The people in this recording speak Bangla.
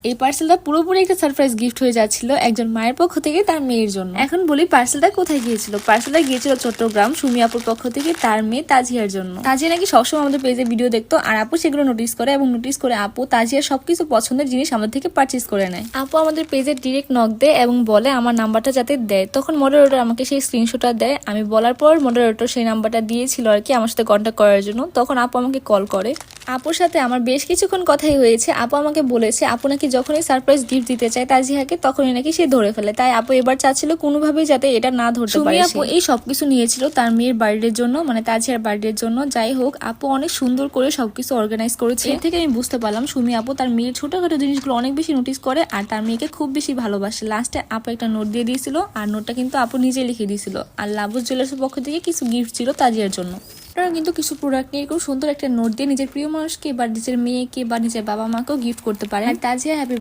এই পার্সেলটা পুরোপুরি একটা সারপ্রাইজ গিফট হয়ে যাচ্ছিল একজন মায়ের পক্ষ থেকে তার মেয়ের জন্য। এখন বলি পার্সেলটা কোথায় গিয়েছিল। পার্সেলটা গিয়েছিল চট্টগ্রাম সুমি আপুর পক্ষ থেকে তার মেয়ে তাজিয়ার জন্য। তাজিয়া নাকি সবসময় আমাদের পেজে ভিডিও দেখতো আর আপু সেগুলো নোটিস করে এবং নোটিস করে আপু তাজিয়ার সবকিছু পছন্দের জিনিস আমাদের থেকে পারচেজ করে নেয়। আপু আমাদের পেজে ডিরেক্ট নক দেয় এবং বলে আমার নাম্বারটা যাতে দেয়। তখন মডারেটর আমাকে সেই স্ক্রিনশটটা দেয়। আমি বলার পর মডারেটর সেই নাম্বারটা দিয়েছিল আর কি আমার সাথে কন্ট্যাক্ট করার জন্য। তখন আপু আমাকে কল করে। আপুর সাথে আমার বেশ কিছুক্ষণ কথাই হয়েছে। আপু আমাকে বলেছে আপু নাকি যখনই সারপ্রাইজ গিফট দিতে চায় তাজিয়াকে তখনই নাকি সে ধরে ফেলে, তাই আপু এবার চাচ্ছিল কোনোভাবেই যাতে এটা না ধরতে পারে। আপু এই সবকিছু নিয়েছিল তার মেয়ের বার্থডের জন্য, মানে তাজিয়ার বার্থডের জন্য। যাই হোক আপু অনেক সুন্দর করে সবকিছু অর্গানাইজ করেছে। এর থেকে আমি বুঝতে পারলাম সুমি আপু তার মেয়ের ছোটখাটো জিনিসগুলো অনেক বেশি নোটিস করে আর তার মেয়েকে খুব বেশি ভালোবাসে। লাস্টে আপু একটা নোট দিয়ে দিয়েছিল আর নোটটা কিন্তু আপু নিজে লিখে দিয়েছিল। আর লাভুস জুয়েলার্সের পক্ষ থেকে কিছু গিফট ছিল তাজিয়ার জন্য। আপনারা কিন্তু কিছু প্রোডাক্ট নিয়ে খুব সুন্দর একটা নোট দিয়ে নিজের প্রিয় মানুষকে বা নিজের মেয়েকে বা নিজের বাবা মাকেও গিফট করতে পারেন। আর তাজিয়া হ্যাপি